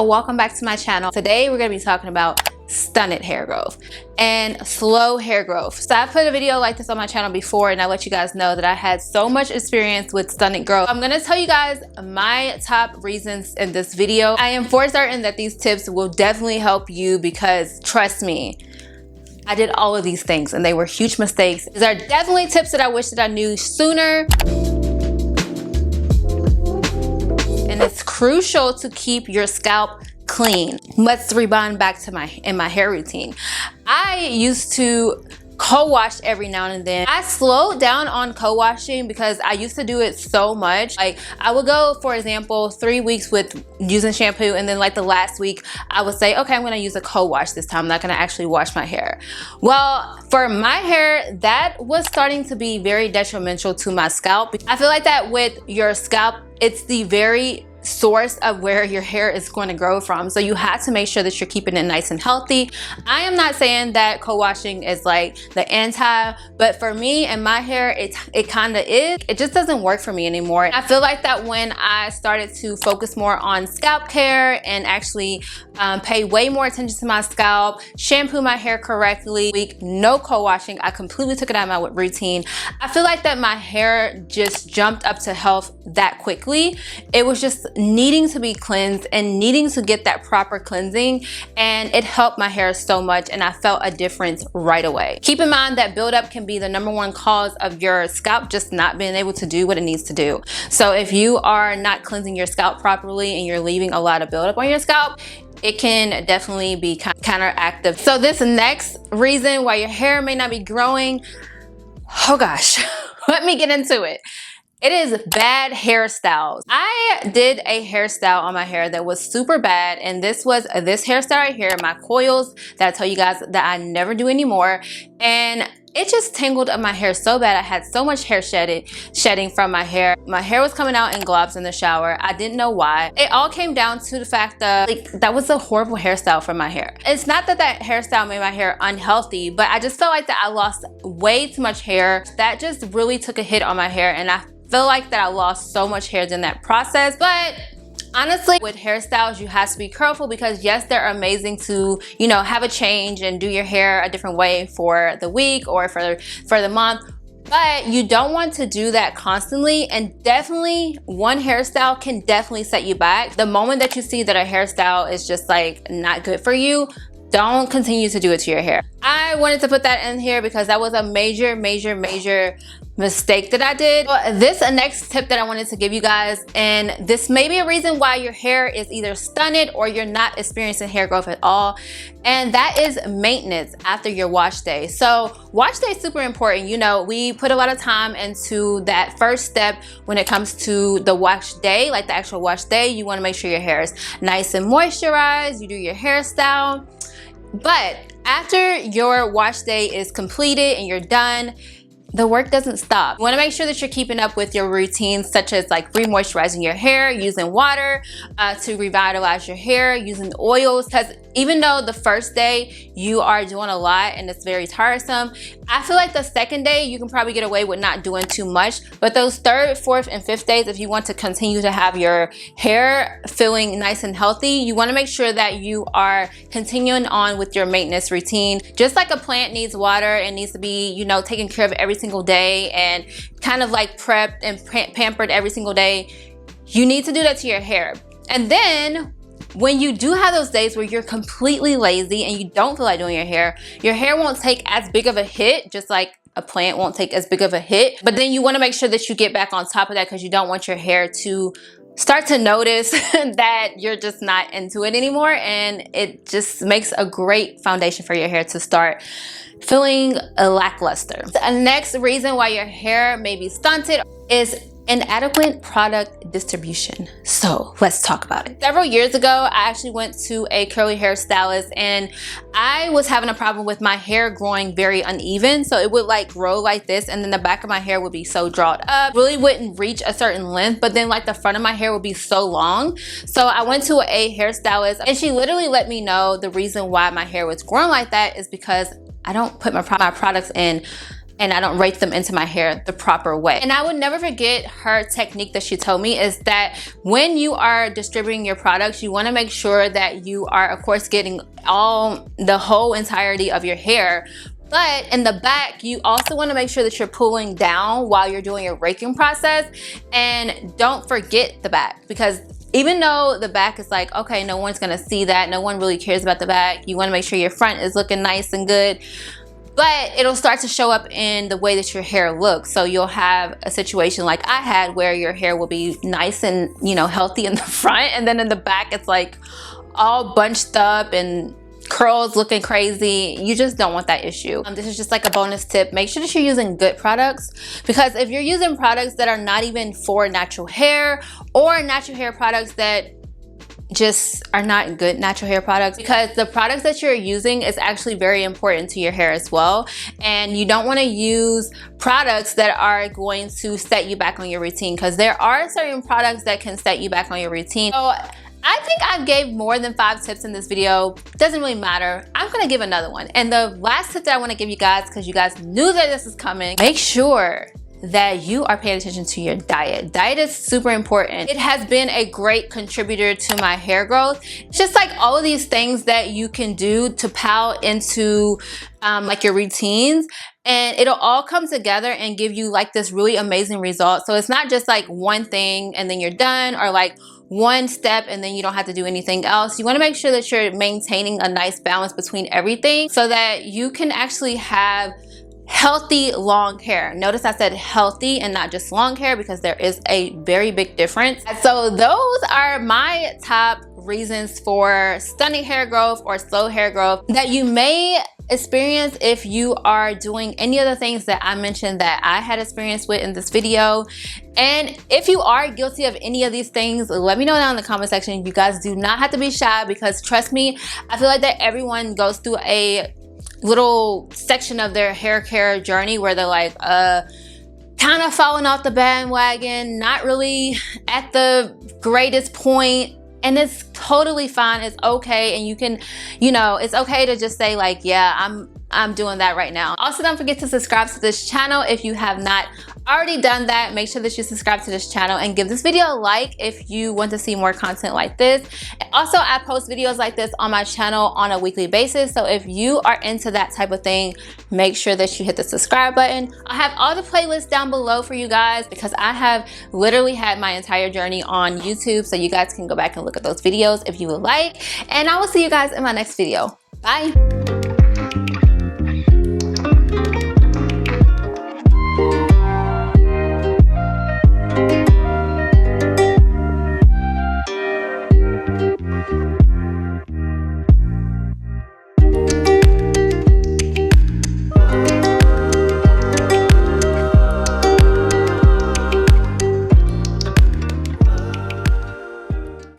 welcome back to my channel. Today we're going to be talking about stunted hair growth and slow hair growth. So I put a video like this on my channel before and I let you guys know that I had so much experience with stunted growth. I'm going to tell you guys my top reasons in this video. I am for certain that these tips will definitely help you because trust me, I did all of these things and they were huge mistakes. These are definitely tips that I wish that I knew sooner. And it's crucial to keep your scalp clean. Let's rewind back to my hair routine. I used to co-wash every now and then. I slowed down on co-washing because I used to do it so much. Like I would go, for example, 3 weeks with using shampoo, and then like the last week I would say, okay, I'm gonna use a co-wash this time. I'm not gonna actually wash my hair. Well, for my hair, that was starting to be very detrimental to my scalp. I feel like that with your scalp, it's the very source of where your hair is going to grow from. So you have to make sure that you're keeping it nice and healthy. I am not saying that co-washing is like the anti, but for me and my hair, it kind of is. It just doesn't work for me anymore. I feel like that when I started to focus more on scalp care and actually pay way more attention to my scalp, shampoo my hair correctly, no co-washing, I completely took it out of my routine. I feel like that my hair just jumped up to health that quickly. It was just needing to be cleansed and needing to get that proper cleansing, and it helped my hair so much and I felt a difference right away. Keep in mind that buildup can be the #1 cause of your scalp just not being able to do what it needs to do. So if you are not cleansing your scalp properly and you're leaving a lot of buildup on your scalp, it can definitely be counteractive. So this next reason why your hair may not be growing, oh gosh, let me get into it. It is bad hairstyles. I did a hairstyle on my hair that was super bad, and this was this hairstyle right here, my coils that I tell you guys that I never do anymore, and it just tangled up my hair so bad. I had so much hair shedding from my hair. My hair was coming out in globs in the shower. I didn't know why. It all came down to the fact that that was a horrible hairstyle for my hair. It's not that that hairstyle made my hair unhealthy, but I just felt like that I lost way too much hair. That just really took a hit on my hair, and I feel like that I lost so much hair in that process. But honestly, with hairstyles, you have to be careful because yes, they're amazing to, you know, have a change and do your hair a different way for the week or for the month. But you don't want to do that constantly, and definitely one hairstyle can definitely set you back. The moment that you see that a hairstyle is just like not good for you, don't continue to do it to your hair. I wanted to put that in here because that was a major mistake that I did. This next tip that I wanted to give you guys, and this may be a reason why your hair is either stunted or you're not experiencing hair growth at all, and that is maintenance after your wash day. So wash day is super important. You know, we put a lot of time into that first step when it comes to the wash day, like the actual wash day. You want to make sure your hair is nice and moisturized. You do your hairstyle. But after your wash day is completed and you're done, the work doesn't stop. You want to make sure that you're keeping up with your routines, such as like re-moisturizing your hair, using water to revitalize your hair, using oils, because even though the first day you are doing a lot and it's very tiresome, I feel like the second day you can probably get away with not doing too much, but those 3rd, 4th, and 5th days, if you want to continue to have your hair feeling nice and healthy, you want to make sure that you are continuing on with your maintenance routine. Just like a plant needs water, it needs to be, you know, taken care of every single day and kind of like prepped and pampered every single day. You need to do that to your hair. And then when you do have those days where you're completely lazy and you don't feel like doing your hair won't take as big of a hit, just like a plant won't take as big of a hit. But then you want to make sure that you get back on top of that because you don't want your hair to start to notice that you're just not into it anymore, and it just makes a great foundation for your hair to start feeling lackluster. The next reason why your hair may be stunted is inadequate product distribution. So let's talk about it. Several years ago, I actually went to a curly hair stylist and I was having a problem with my hair growing very uneven. So it would like grow like this, and then the back of my hair would be so drawn up, really wouldn't reach a certain length, but then like the front of my hair would be so long. So I went to a hairstylist and she literally let me know the reason why my hair was growing like that is because I don't put my products in and I don't rake them into my hair the proper way. And I would never forget her technique that she told me is that when you are distributing your products, you want to make sure that you are, of course, getting the whole entirety of your hair. But in the back, you also want to make sure that you're pulling down while you're doing your raking process. And don't forget the back, because even though the back is like, okay, no one's gonna see that, no one really cares about the back, you want to make sure your front is looking nice and good, but it'll start to show up in the way that your hair looks. So you'll have a situation like I had where your hair will be nice and, you know, healthy in the front, and then in the back it's like all bunched up and curls looking crazy. You just don't want that issue. This is just like a bonus tip. Make sure that you're using good products, because if you're using products that are not even for natural hair, or natural hair products that just are not good natural hair products, because the products that you're using is actually very important to your hair as well, and you don't want to use products that are going to set you back on your routine, because there are certain products that can set you back on your routine. So I think I gave more than 5 tips in this video. Doesn't really matter. I'm gonna give another one. And the last tip that I wanna give you guys, because you guys knew that this is coming, make sure that you are paying attention to your diet. Diet is super important. It has been a great contributor to my hair growth. It's just like all of these things that you can do to pile into like your routines, and it'll all come together and give you like this really amazing result. So it's not just like one thing and then you're done, or like one step and then you don't have to do anything else. You want to make sure that you're maintaining a nice balance between everything so that you can actually have healthy long hair. Notice I said healthy and not just long hair, because there is a very big difference. So those are my top reasons for stunning hair growth or slow hair growth that you may experience if you are doing any of the things that I mentioned that I had experience with in this video. And if you are guilty of any of these things, let me know down in the comment section. You guys do not have to be shy, because trust me, I feel like that everyone goes through a little section of their hair care journey where they're like kind of falling off the bandwagon, not really at the greatest point. And it's totally fine. It's okay. And you can, you know, it's okay to just say like, yeah, I'm doing that right now. Also, don't forget to subscribe to this channel if you have not already done that. Make sure that you subscribe to this channel and give this video a like if you want to see more content like this. Also, I post videos like this on my channel on a weekly basis. So if you are into that type of thing, make sure that you hit the subscribe button. I have all the playlists down below for you guys, because I have literally had my entire journey on YouTube. So you guys can go back and look at those videos if you would like. And I will see you guys in my next video. Bye.